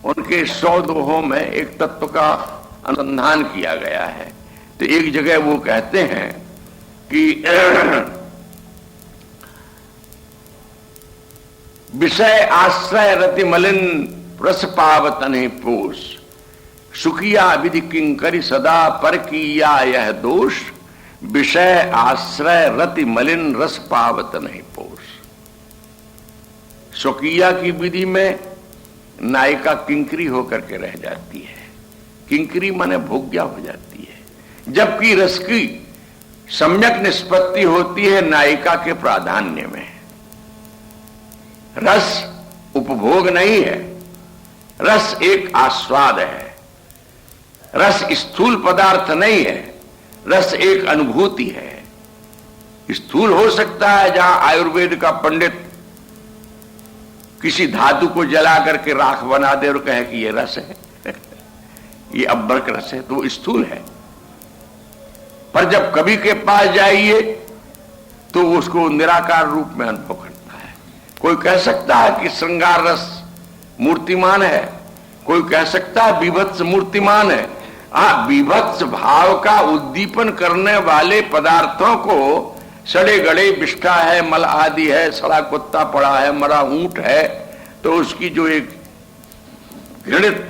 उनके 100 दोहों में एक तत्व का अनुसंधान किया गया है। तो एक जगह वो कहते हैं कि विषय आश्रय रति मलिन रस पावतन पोष, सुखिया विधि किंकरी सदा पर किया यह दोष, विषय आश्रय रति मलिन रस पावत नहीं पोष। स्वकीया की विधि में नायिका किंकरी होकर के रह जाती है, किंकरी माने भोग्या हो जाती है, जबकि रस की सम्यक निष्पत्ति होती है नायिका के प्राधान्य में। रस उपभोग नहीं है, रस एक आस्वाद है, रस स्थूल पदार्थ नहीं है, रस एक अनुभूति है। स्थूल हो सकता है जहां आयुर्वेद का पंडित किसी धातु को जला करके राख बना दे और कहे कि ये रस है ये अब्बरक रस है, तो वो स्थूल है। पर जब कवि के पास जाइए तो उसको निराकार रूप में अनुभव करता है। कोई कह सकता है कि श्रृंगार रस मूर्तिमान है, कोई कह सकता है बीभत्स मूर्तिमान है। बीभत्स भाव का उद्दीपन करने वाले पदार्थों को सड़े गड़े बिष्ठा है, मल आदि है, सड़ा कुत्ता पड़ा है, मरा ऊंट है, तो उसकी जो एक घृणित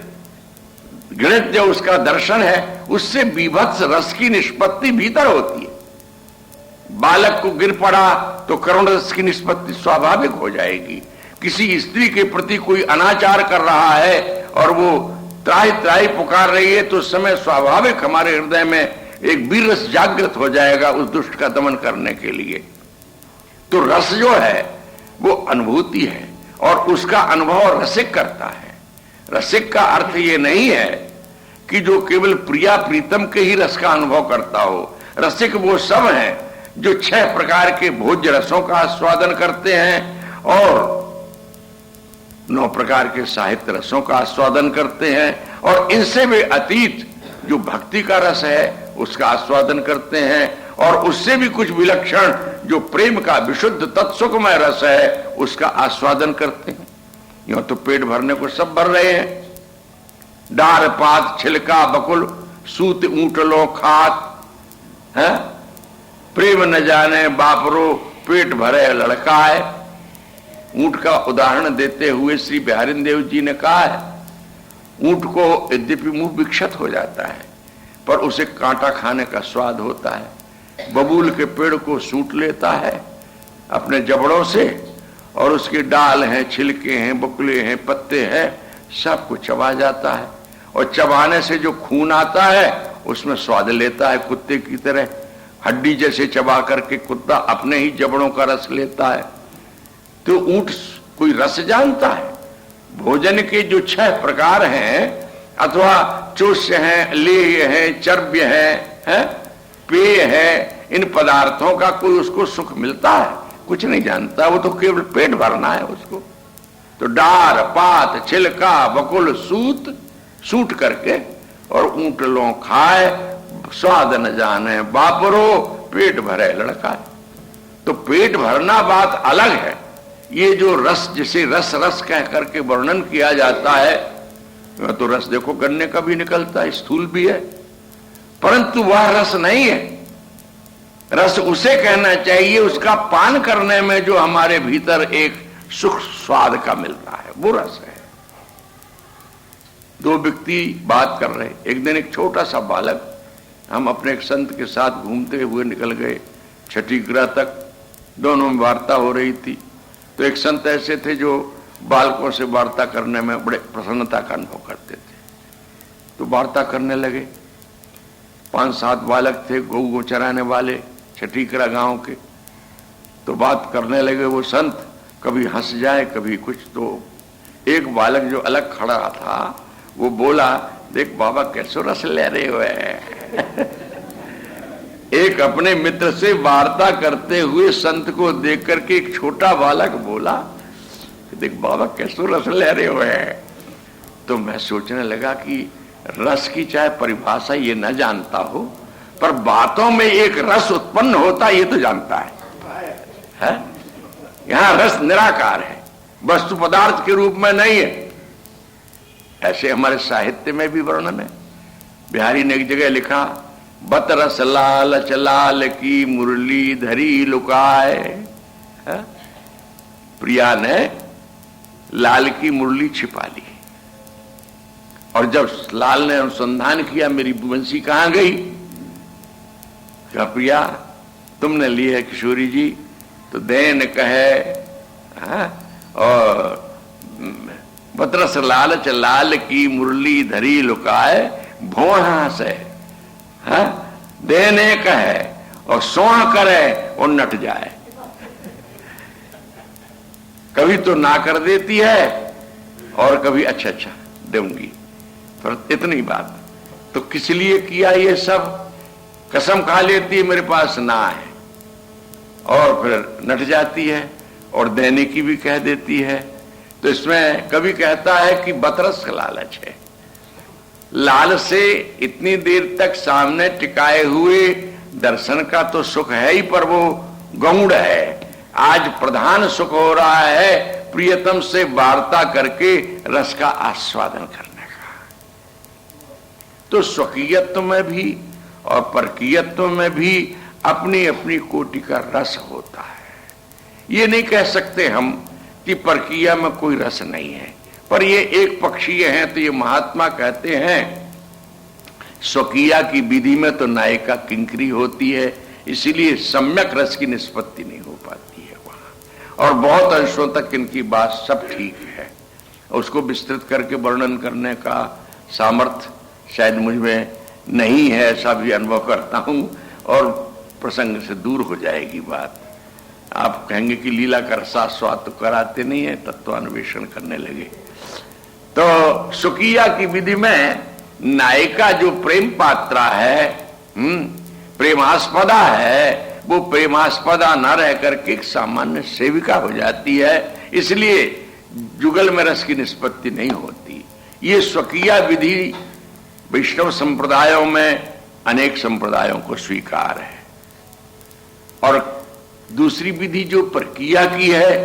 जो उसका दर्शन है उससे बीभत्स रस की निष्पत्ति भीतर होती है। बालक को गिर पड़ा तो करुण रस की निष्पत्ति स्वाभाविक हो जाएगी। किसी स्त्री के प्रति कोई अनाचार कर रहा है और वो त्राही त्राही पुकार रही है तो उस समय स्वाभाविक हमारे हृदय में एक वीर रस जागृत हो जाएगा उस दुष्ट का दमन करने के लिए। तो रस जो है वो अनुभूति है और उसका अनुभव रसिक करता है। रसिक का अर्थ ये नहीं है कि जो केवल प्रिया प्रीतम के ही रस का अनुभव करता हो। रसिक वो सब हैं जो 6 प्रकार के भोज्य रसों का आस्वादन करते हैं और 9 प्रकार के साहित्य रसों का आस्वादन करते हैं और इनसे भी अतीत जो भक्ति का रस है उसका आस्वादन करते हैं और उससे भी कुछ विलक्षण जो प्रेम का विशुद्ध तत्सुखमय रस है उसका आस्वादन करते हैं। यूं तो पेट भरने को सब भर रहे हैं, डार पात छिलका बकुल सूत ऊंटलो खात है, प्रेम न जाने बापरो पेट भरे लड़काए। ऊंट का उदाहरण देते हुए श्री बिहारी देव जी ने कहा है, ऊंट को यद्यपि मुंह विक्षत हो जाता है पर उसे कांटा खाने का स्वाद होता है। बबूल के पेड़ को सूट लेता है अपने जबड़ों से और उसके डाल हैं, छिलके हैं, बकुले हैं, पत्ते हैं, सब कुछ चबा जाता है और चबाने से जो खून आता है उसमें स्वाद लेता है कुत्ते की तरह। हड्डी जैसे चबा करके कुत्ता अपने ही जबड़ों का रस लेता है। तो ऊंट कोई रस जानता है? भोजन के जो 6 प्रकार हैं अथवा चोष्य हैं, लेह है, चर्ब्य है, पेय है, इन पदार्थों का कोई उसको सुख मिलता है? कुछ नहीं जानता, वो तो केवल पेट भरना है उसको। तो डार पात छिलका बकुल सूट करके और ऊंट लो खाए, स्वाद न जाने बापरो पेट भरे लड़का। तो पेट भरना बात अलग है। ये जो रस जिसे रस रस कह करके वर्णन किया जाता है तो रस देखो गन्ने का भी निकलता है, स्थूल भी है, परंतु वह रस नहीं है। रस उसे कहना चाहिए उसका पान करने में जो हमारे भीतर एक सुख स्वाद का मिलता है, वो रस है। 2 व्यक्ति बात कर रहे, एक दिन एक छोटा सा बालक, हम अपने एक संत के साथ घूमते हुए निकल गए छठी ग्रह तक, दोनों में वार्ता हो रही थी। तो एक संत ऐसे थे जो बालकों से वार्ता करने में बड़े प्रसन्नता का अनुभव करते थे। तो वार्ता करने लगे। 5-7 बालक थे गौ चराने वाले छठीकरा गांव के। तो बात करने लगे वो संत, कभी हंस जाए कभी कुछ। तो एक बालक जो अलग खड़ा था वो बोला, देख बाबा कैसे रस ले रहे हुए। एक अपने मित्र से वार्ता करते हुए संत को देख करके एक छोटा बालक बोला, देख बाबा कैसे रस ले रहे हुए हैं। तो मैं सोचने लगा कि रस की चाहे परिभाषा ये न जानता हो पर बातों में एक रस उत्पन्न होता ये तो जानता है? यहां रस निराकार है, वस्तु पदार्थ के रूप में नहीं है। ऐसे हमारे साहित्य में भी वर्णन है। बिहारी ने एक जगह लिखा, बत रस लाल चलाल की मुरली धरी लुकाए। प्रिया ने लाल की मुरली छिपा ली, और जब लाल ने अनुसंधान किया मेरी बंसी कहां गई, क्या प्रिया तुमने ली है किशोरी जी, तो देन कहे और बतरस लालच लाल की मुरली धरी लुकाए भोणा से देने कहे और सोह करे और नट जाए। कभी तो ना कर देती है और कभी अच्छा अच्छा दूंगी, पर इतनी बात तो किस लिए किया ये सब। कसम खा लेती है मेरे पास ना है, और फिर नट जाती है और देने की भी कह देती है। तो इसमें कभी कहता है कि बतरस का लालच है, लाल से इतनी देर तक सामने टिकाए हुए दर्शन का तो सुख है ही, पर वो गौण है। आज प्रधान सुख हो रहा है प्रियतम से वार्ता करके रस का आस्वादन करने का। तो स्वकीयत्व में भी और परकीयत्व में भी अपनी अपनी कोटि का रस होता है। ये नहीं कह सकते हम कि परकीय में कोई रस नहीं है, पर ये एक पक्षीय है। तो ये महात्मा कहते हैं स्वकीय की विधि में तो नायिका किंकरी होती है, इसीलिए सम्यक रस की निष्पत्ति नहीं हो पाती है वहां। और बहुत अंशों तक इनकी बात सब ठीक है, उसको विस्तृत करके वर्णन करने का सामर्थ्य शायद मुझ में नहीं है, ऐसा भी अनुभव करता हूं, और प्रसंग से दूर हो जाएगी बात। आप कहेंगे कि लीला का रसास्वाद तो कराते नहीं है, तत्वान्वेषण करने लगे। तो स्वकीय की विधि में नायिका जो प्रेम पात्रा है, प्रेमास्पदा है, वो प्रेमास्पदा न रह करके एक सामान्य सेविका हो जाती है, इसलिए जुगल में रस की निष्पत्ति नहीं होती। ये स्वकीय विधि वैष्णव संप्रदायों में अनेक संप्रदायों को स्वीकार है। और दूसरी विधि जो परकीया की है,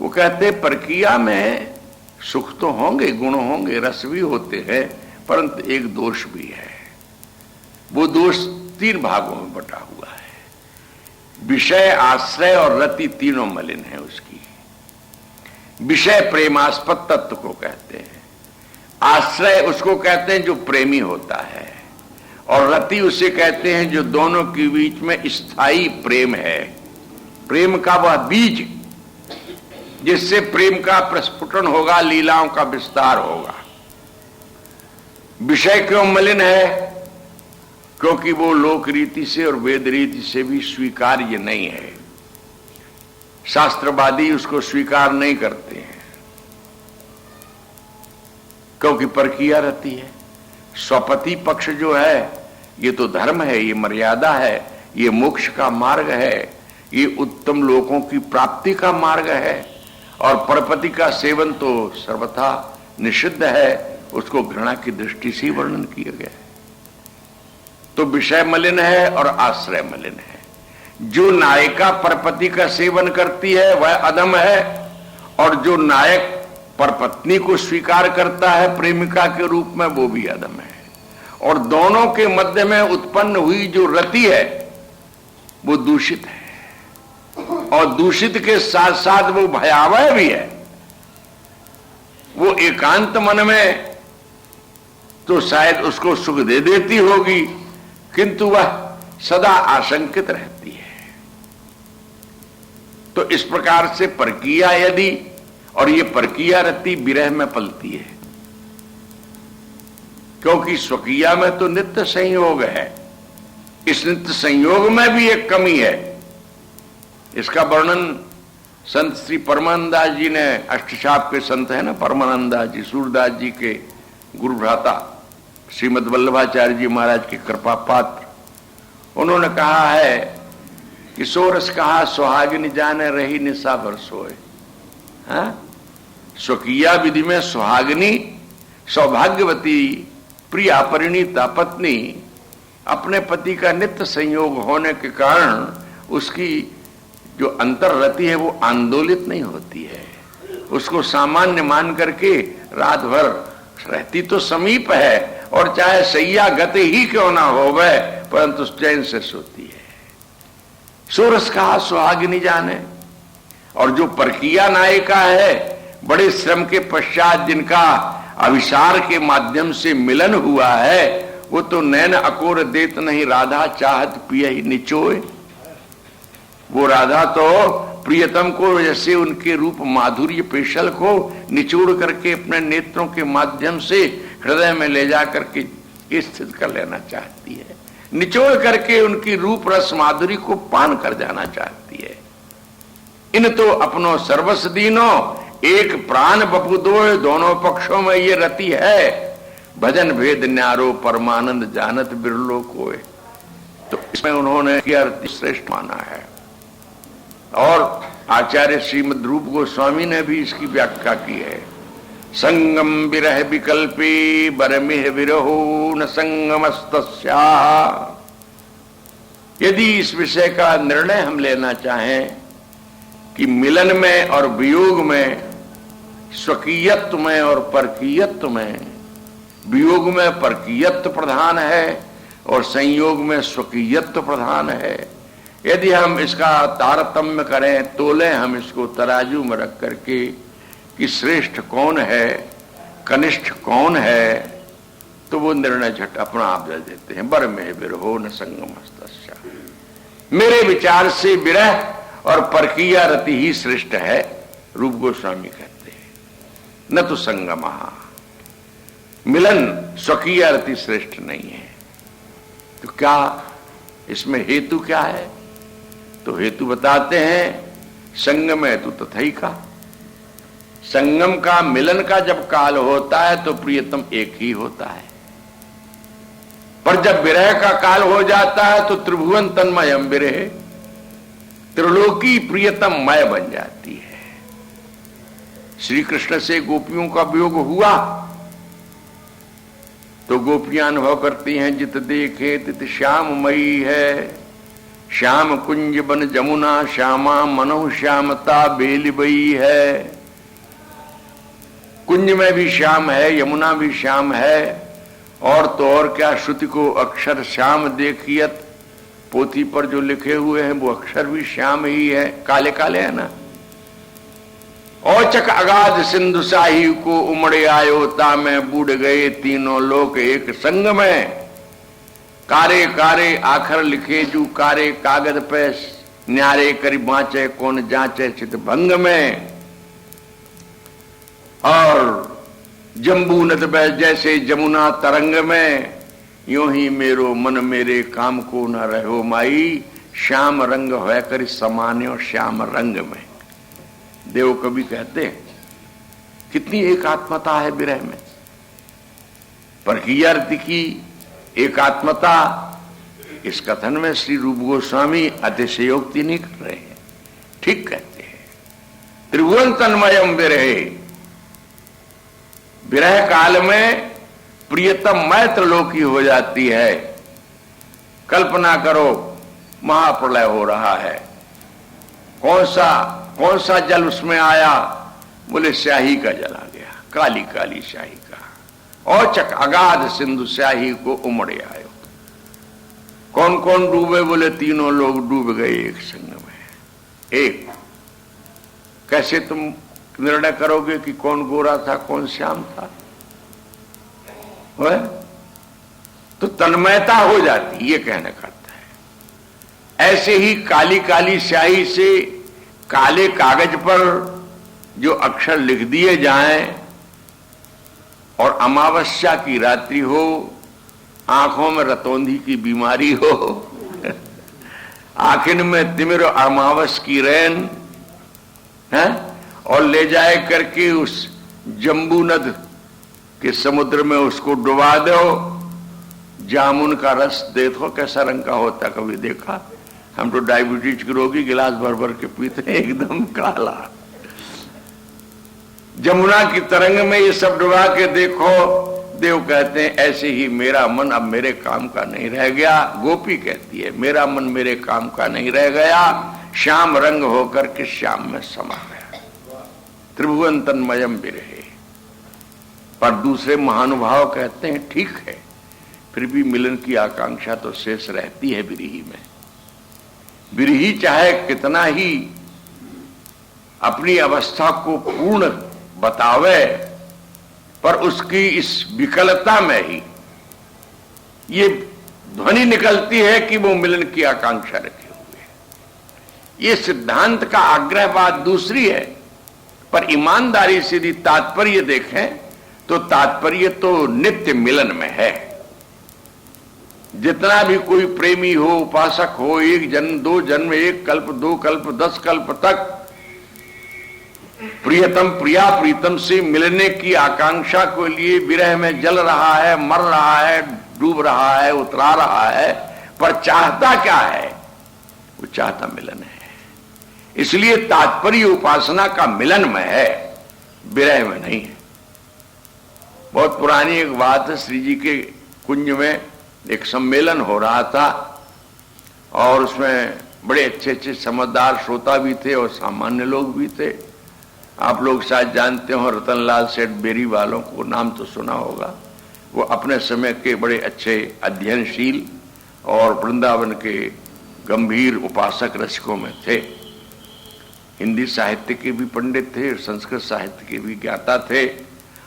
वो कहते परकीया में सुख तो होंगे, गुण होंगे, रस भी होते हैं, परंतु एक दोष भी है। वो दोष 3 भागों में बटा हुआ है। विषय, आश्रय और रति तीनों मलिन है उसकी। विषय प्रेमास्पद तत्व को कहते हैं, आश्रय उसको कहते हैं जो प्रेमी होता है, और रति उसे कहते हैं जो दोनों के बीच में स्थायी प्रेम है। प्रेम का वह बीज जिससे प्रेम का प्रस्फुटन होगा, लीलाओं का विस्तार होगा। विषय क्यों मलिन है? क्योंकि वो लोक रीति से और वेद रीति से भी स्वीकार्य नहीं है। शास्त्रवादी उसको स्वीकार नहीं करते हैं, क्योंकि परकीया रहती है। स्वपति पक्ष जो है ये तो धर्म है, ये मर्यादा है, ये मोक्ष का मार्ग है, ये उत्तम लोकों की प्राप्ति का मार्ग है, और परपति का सेवन तो सर्वथा निषिद्ध है, उसको घृणा की दृष्टि से वर्णन किया गया है। तो विषय मलिन है और आश्रय मलिन है। जो नायिका परपति का सेवन करती है वह अधम है, और जो नायक परपत्नी को स्वीकार करता है प्रेमिका के रूप में वो भी अधम है। और दोनों के मध्य में उत्पन्न हुई जो रति है वो दूषित है, और दूषित के साथ साथ वो भयावह भी है। वो एकांत मन में तो शायद उसको सुख दे देती होगी, किंतु वह सदा आशंकित रहती है। तो इस प्रकार से परकीया यदि, और ये परकीया रति विरह में पलती है, क्योंकि स्वकीया में तो नित्य संयोग है। इस नित्य संयोग में भी एक कमी है। इसका वर्णन संत श्री परमानंदास जी ने, अष्टछाप के संत है ना परमानंदास जी, सूरदास जी के गुरु भ्राता श्रीमद वल्लभाचार्य जी महाराज के कृपा पात्र, उन्होंने कहा है कि सोरस कहा सुहागिन जाने रही निशा भर सोए। स्वकीया विधि में सुहागिनी सौभाग्यवती प्रिया परिणीता पत्नी अपने पति का नित्य संयोग होने के कारण उसकी जो अंतर्रति है वो आंदोलित नहीं होती है। उसको सामान्य मान करके रात भर रहती तो समीप है, और चाहे सैया गति ही क्यों ना होवे, परंतु चैन से सोती है। सोरस कहा सुहागिनी जाने। और जो परकीया नायिका है, बड़े श्रम के पश्चात जिनका अविसार के माध्यम से मिलन हुआ है, वो तो नैन अकोर देत नहीं राधा चाहत पिय ही निचोए। वो राधा तो प्रियतम को जैसे उनके रूप माधुर्य पेशल को निचोड़ करके अपने नेत्रों के माध्यम से हृदय में ले जा करके स्थित कर लेना चाहती है, निचोड़ करके उनकी रूप रस माधुरी को पान कर जाना चाहती है। इन तो अपनो सर्वस दीनो एक प्राण बपुदो, दोनों पक्षों में ये रति है। भजन भेद न्यारो परमानंद जानत बिरलो कोय। तो इसमें उन्होंने अर्थ श्रेष्ठ माना है। और आचार्य श्रीमद रूप गोस्वामी ने भी इसकी व्याख्या की है। संगम विरह विकल्पे बरमिह विरहो न संगमस्तस्या। यदि इस विषय का निर्णय हम लेना चाहें कि मिलन में और वियोग में, स्वकीयत्व में और परकीयत्व में, वियोग में परकीयत्व प्रधान है और संयोग में स्वकीयत्व प्रधान है, यदि हम इसका तारतम्य करें, तोले हम इसको तराजू में रख करके कि श्रेष्ठ कौन है, कनिष्ठ कौन है, तो वो निर्णय झट अपना आप दे देते हैं। बर में विरहो न संगमस्तस्या। मेरे विचार से विरह और परकीया रति ही श्रेष्ठ है, रूप गोस्वामी कहते हैं, न तो संगमः। मिलन स्वकीय रति श्रेष्ठ नहीं है। तो क्या इसमें हेतु क्या है? तो हेतु बताते हैं, संगम हेतु तथई का। संगम का, मिलन का जब काल होता है तो प्रियतम एक ही होता है, पर जब विरह का काल हो जाता है तो त्रिभुवन तन्मयम विरह, त्रिलोकी प्रियतम मय बन जाती है। श्री कृष्ण से गोपियों का वियोग हुआ तो गोपियां अनुभव करती हैं, जित देखे तित श्याममयी है। श्याम कुंज बन जमुना श्यामा मनो श्यामता बेलिबई है। कुंज में भी श्याम है, यमुना भी श्याम है, और तो और क्या, श्रुति को अक्षर श्याम देखियत, पोथी पर जो लिखे हुए हैं वो अक्षर भी श्याम ही है, काले काले है ना। औचक अगाध सिंधु साही को उमड़े आयो, ता में बूढ़ गए तीनों लोक एक संग में। कारे कारे आखर लिखे जू कारे कागज पे, न्यारे करी बाँचे कौन जांचे चित भंग में। और जम्बू नद बह जैसे जमुना तरंग में, यूं ही मेरो मन मेरे काम को न रहो माई। श्याम रंग है कर समान्यो श्याम रंग में। देव कवि कहते हैं, कितनी एकात्मता है विरह में। परकीया रति की एकात्मता इस कथन में श्री रूप गोस्वामी अतिशयोक्ति नहीं कर रहे हैं, ठीक कहते हैं। त्रिभुवन तन्मयम विरहे, विरह काल में प्रियतम मय त्रिलोकी हो जाती है। कल्पना करो, महाप्रलय हो रहा है, कौन सा जल उसमें आया? बोले स्याही का जल आ गया, काली काली स्याही का। औचक अगाध सिंधु स्याही को उमड़े आयो। कौन कौन डूबे? बोले तीनों लोग डूब गए एक संग में। एक कैसे तुम निर्णय करोगे कि कौन गोरा था कौन श्याम था? वह तो तन्मयता हो जाती, ये कहने का है। ऐसे ही काली काली स्याही से काले कागज पर जो अक्षर लिख दिए जाएं और अमावस्या की रात्रि हो, आंखों में रतौंधी की बीमारी हो, आखिर में तिमिर अमावस की रैन है, और ले जाए करके उस जम्बू नद के समुद्र में उसको डुबा दो। जामुन का रस देखो कैसा रंग का होता, कभी देखा? हम तो डायबिटीज के रोगी गिलास भर भर के पीते हैं, एकदम काला। जमुना की तरंग में ये सब डुबा के देखो। देव कहते हैं, ऐसे ही मेरा मन अब मेरे काम का नहीं रह गया। गोपी कहती है, मेरा मन मेरे काम का नहीं रह गया, श्याम रंग होकर के श्याम में समा गया। त्रिभुवन तन्मयम विरहे। पर दूसरे महानुभाव कहते हैं ठीक है, फिर भी मिलन की आकांक्षा तो शेष रहती है विरही में। विरही चाहे कितना ही अपनी अवस्था को पूर्ण बतावे, पर उसकी इस विकलता में ही ये ध्वनि निकलती है कि वो मिलन की आकांक्षा रखे हुए है। ये सिद्धांत का आग्रह बात दूसरी है, पर ईमानदारी से यदि तात्पर्य देखें तो तात्पर्य तो नित्य मिलन में है। जितना भी कोई प्रेमी हो, उपासक हो, एक जन्म, दो जन्म, एक कल्प, दो कल्प, 10 कल्प तक प्रियतम प्रिया प्रीतम से मिलने की आकांक्षा के लिए विरह में जल रहा है, मर रहा है, डूब रहा है, उतरा रहा है, पर चाहता क्या है? वो चाहता मिलन है। इसलिए तात्पर्य उपासना का मिलन में है, विरह में नहीं है। बहुत पुरानी एक बात है, श्री जी के कुंज में एक सम्मेलन हो रहा था और उसमें बड़े अच्छे अच्छे समझदार श्रोता भी थे और सामान्य लोग भी थे। आप लोग शायद जानते हो रतनलाल सेठ बेरी वालों को, नाम तो सुना होगा। वो अपने समय के बड़े अच्छे अध्ययनशील और वृंदावन के गंभीर उपासक रसिकों में थे। हिंदी साहित्य के भी पंडित थे, संस्कृत साहित्य के भी ज्ञाता थे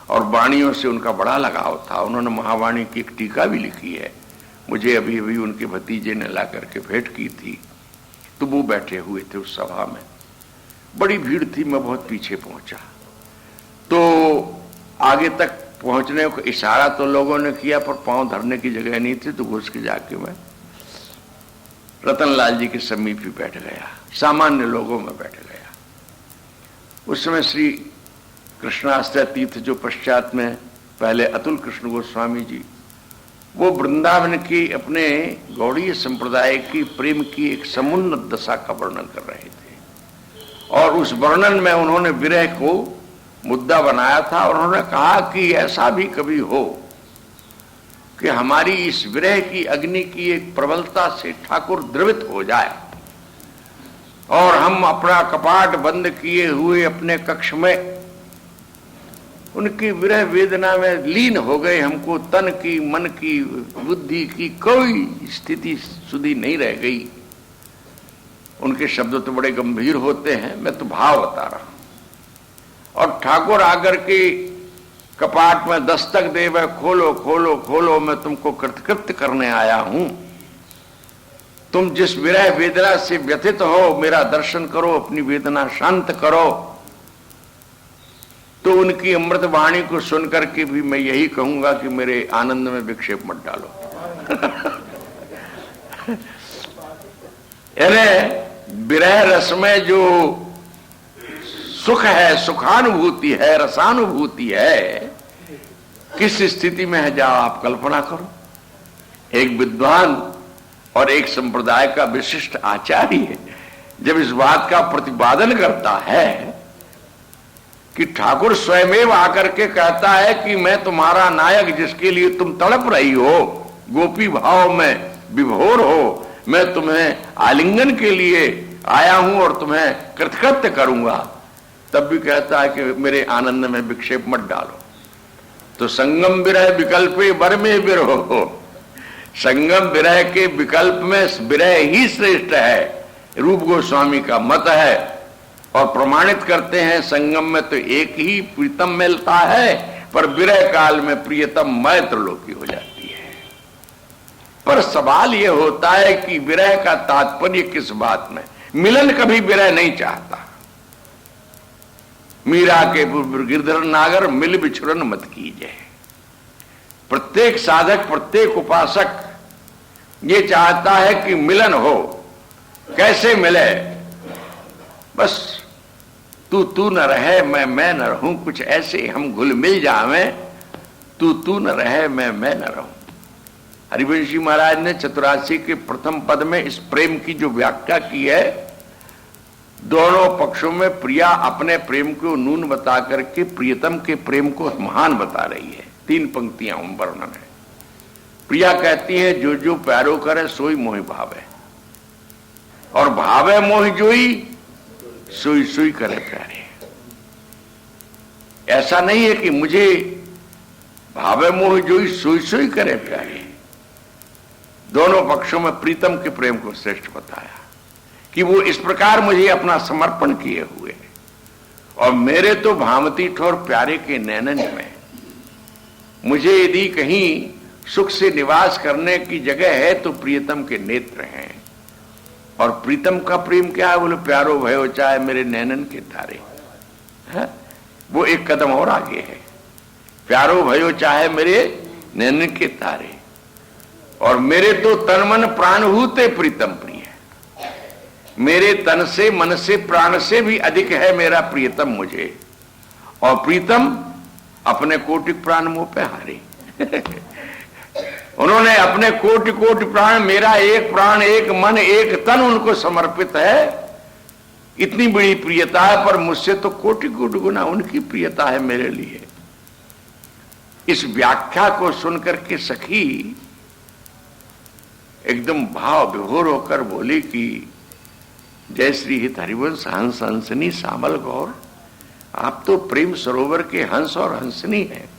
और वाणियों से उनका बड़ा लगाव था। उन्होंने महावाणी की एक टीका भी लिखी है, मुझे अभी अभी उनके भतीजे ने ला करके भेंट की थी। तो वो बैठे हुए थे उस सभा में, बड़ी भीड़ थी, मैं बहुत पीछे पहुंचा। तो आगे तक पहुंचने को इशारा तो लोगों ने किया, पर पांव धरने की जगह नहीं थी, तो घुस के जाके मैं रतनलाल जी के समीप ही बैठ गया, सामान्य लोगों में बैठ गया। उस समय श्री कृष्णाश्रय तीर्थ जो पश्चात में पहले अतुल कृष्ण गोस्वामी जी, वो वृंदावन की अपने गौड़ीय संप्रदाय की प्रेम की एक समुन्नत दशा का वर्णन कर रहे थे और उस वर्णन में उन्होंने विरह को मुद्दा बनाया था और उन्होंने कहा कि ऐसा भी कभी हो कि हमारी इस विरह की अग्नि की एक प्रबलता से ठाकुर द्रवित हो जाए और हम अपना कपाट बंद किए हुए अपने कक्ष में उनकी विरह वेदना में लीन हो गए। हमको तन की, मन की, बुद्धि की कोई स्थिति सुधी नहीं रह गई। उनके शब्द तो बड़े गंभीर होते हैं, मैं तो भाव बता रहा हूं। और ठाकुर आकर के कपाट में दस्तक दे, वह खोलो खोलो खोलो, मैं तुमको कृतकृत्य करने आया हूं। तुम जिस विरह वेदना से व्यथित हो, मेरा दर्शन करो, अपनी वेदना शांत करो। तो उनकी अमृत वाणी को सुनकर के भी मैं यही कहूंगा कि मेरे आनंद में विक्षेप मत डालो। अरे विरह रस में जो सुख है, सुखानुभूति है, रसानुभूति है, किस स्थिति में है जाओ आप कल्पना करो। एक विद्वान और एक संप्रदाय का विशिष्ट आचार्य जब इस बात का प्रतिपादन करता है कि ठाकुर स्वयमेव आकर के कहता है कि मैं तुम्हारा नायक, जिसके लिए तुम तड़प रही हो, गोपी भाव में विभोर हो, मैं तुम्हें आलिंगन के लिए आया हूं और तुम्हें कृतकृत्य करूंगा, तब भी कहता है कि मेरे आनंद में विक्षेप मत डालो। तो संगम विरह विकल्पे बर में विरहो, संगम विरह के विकल्प में विरह ही श्रेष्ठ है, रूप गोस्वामी का मत है। और प्रमाणित करते हैं संगम में तो एक ही प्रीतम मिलता है, पर विरह काल में प्रियतम मैत्रलोकी हो जाती है। पर सवाल यह होता है कि विरह का तात्पर्य किस बात में? मिलन कभी विरह नहीं चाहता। मीरा के गिरधर नागर मिल बिछुरन मत कीजिए। प्रत्येक साधक, प्रत्येक उपासक ये चाहता है कि मिलन हो। कैसे मिले? बस तू न रहे, मैं न रहूं, कुछ ऐसे हम घुल मिल जावें, तू न रहे, मैं न रहूं। हरिवंशी महाराज ने चतुरासी के प्रथम पद में इस प्रेम की जो व्याख्या की है, दोनों पक्षों में प्रिया अपने प्रेम को न्यून बता करके प्रियतम के प्रेम को महान बता रही है। 3 पंक्तियां वर्णन है। प्रिया कहती है जो जो प्यारो करे सोई मोहि भावे, और भावे मोहि जोई सोई सोई करे प्यारे। ऐसा नहीं है कि मुझे भावे मोह जोई सोई सोई करे प्यारे। दोनों पक्षों में प्रीतम के प्रेम को श्रेष्ठ बताया कि वो इस प्रकार मुझे अपना समर्पण किए हुए हैं और मेरे तो भामती ठोर प्यारे के नैनन में। मुझे यदि कहीं सुख से निवास करने की जगह है तो प्रियतम के नेत्र हैं। और प्रीतम का प्रेम क्या है? बोले प्यारो भयो चाहे मेरे नैनन के तारे है? वो एक कदम और आगे है। प्यारो भयो चाहे मेरे नैनन के तारे, और मेरे तो तन मन प्राण हूते प्रीतम प्रिय। मेरे तन से मन से प्राण से भी अधिक है मेरा प्रियतम मुझे, और प्रीतम अपने कोटि प्राण मुंह पे हारे। उन्होंने अपने कोटि कोटि प्राण, मेरा एक प्राण एक मन एक तन उनको समर्पित है। इतनी बड़ी प्रियता है, पर मुझसे तो कोटि कोटि गुना उनकी प्रियता है मेरे लिए। इस व्याख्या को सुनकर के सखी एकदम भाव विभोर होकर बोली कि जय श्री हित हरिवंश हंस हंसनी श्यामल गौर, आप तो प्रेम सरोवर के हंस और हंसनी हैं।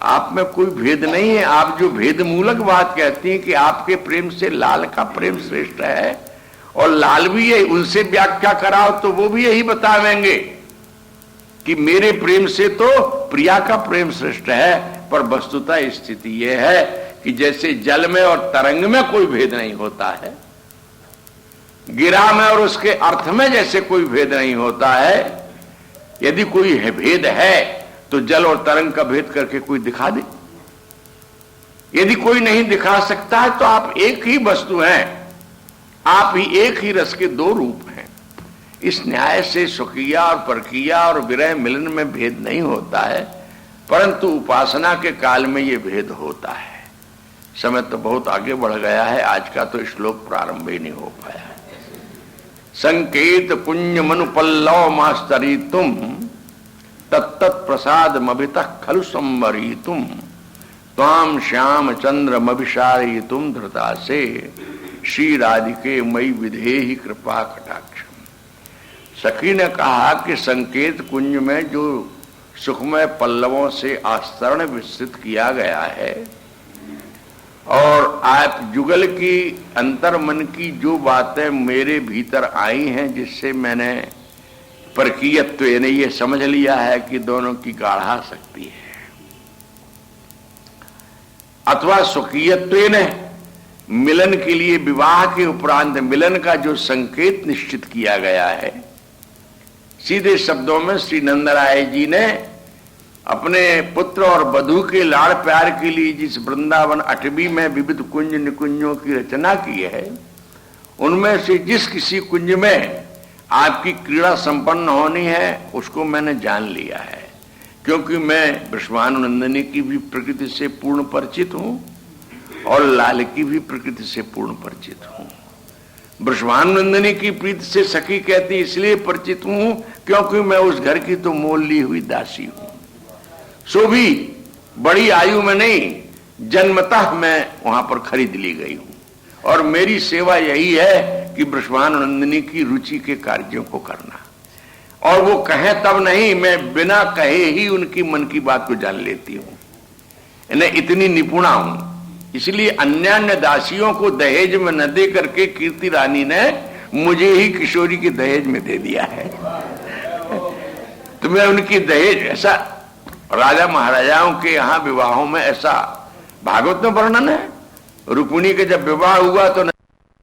आप में कोई भेद नहीं है। आप जो भेद मूलक बात कहती हैं कि आपके प्रेम से लाल का प्रेम श्रेष्ठ है और लाल भी है, उनसे व्याख्या कराओ तो वो भी यही बतावेंगे कि मेरे प्रेम से तो प्रिया का प्रेम श्रेष्ठ है। पर वस्तुतः स्थिति यह है कि जैसे जल में और तरंग में कोई भेद नहीं होता है, गिरा में और उसके अर्थ में जैसे कोई भेद नहीं होता है, यदि कोई है भेद है तो जल और तरंग का भेद करके कोई दिखा दे। यदि कोई नहीं दिखा सकता है तो आप एक ही वस्तु हैं, आप ही एक ही रस के दो रूप हैं। इस न्याय से सुखिया और परकिया और विरह मिलन में भेद नहीं होता है, परंतु उपासना के काल में यह भेद होता है। समय तो बहुत आगे बढ़ गया है, आज का तो श्लोक प्रारंभ ही नहीं हो पाया। संकेत पुण्य मनु पल्लव मास्तरी तुम तत्त प्रसाद मभितः खलु संवरी तुम त्वाम श्याम चंद्र मभिषारी तुम धृता से श्री राधिके मई विधेहि कृपा कटाक्षम। सखी ने कहा कि संकेत कुंज में जो सुखमय पल्लवों से आस्तरण विस्तृत किया गया है और आप जुगल की अंतर मन की जो बातें मेरे भीतर आई हैं, जिससे मैंने परकीयत्व ने ये समझ लिया है कि दोनों की गाढ़ा शक्ति है, अथवा सुखीयत्व ने मिलन के लिए विवाह के उपरांत मिलन का जो संकेत निश्चित किया गया है। सीधे शब्दों में श्री नंदराय जी ने अपने पुत्र और वधू के लाड़ प्यार के लिए जिस वृंदावन अटवी में विविध कुंज निकुंजों की रचना की है, उनमें से जिस किसी कुंज में आपकी क्रीड़ा संपन्न होनी है उसको मैंने जान लिया है, क्योंकि मैं वृषभानुनंदिनी की भी प्रकृति से पूर्ण परिचित हूं और लाल की भी प्रकृति से पूर्ण परिचित हूं। वृषभानुनंदिनी की प्रीति से सखी कहती इसलिए परिचित हूं क्योंकि मैं उस घर की तो मोल ली हुई दासी हूं, सो भी बड़ी आयु में नहीं, जन्मतः मैं वहां पर खरीद ली गई हूं और मेरी सेवा यही है कि वृषभानुनंदिनी की रुचि के कार्यों को करना। और वो कहे तब नहीं, मैं बिना कहे ही उनकी मन की बात को जान लेती हूं, इन्हें इतनी निपुणा हूं। इसलिए अन्यान्य दासियों को दहेज में न दे करके कीर्ति रानी ने मुझे ही किशोरी के दहेज में दे दिया है। तो मैं उनकी दहेज, ऐसा राजा महाराजाओं के यहां विवाहों में ऐसा भागवत में वर्णन है। रुक्मिणी के जब विवाह हुआ तो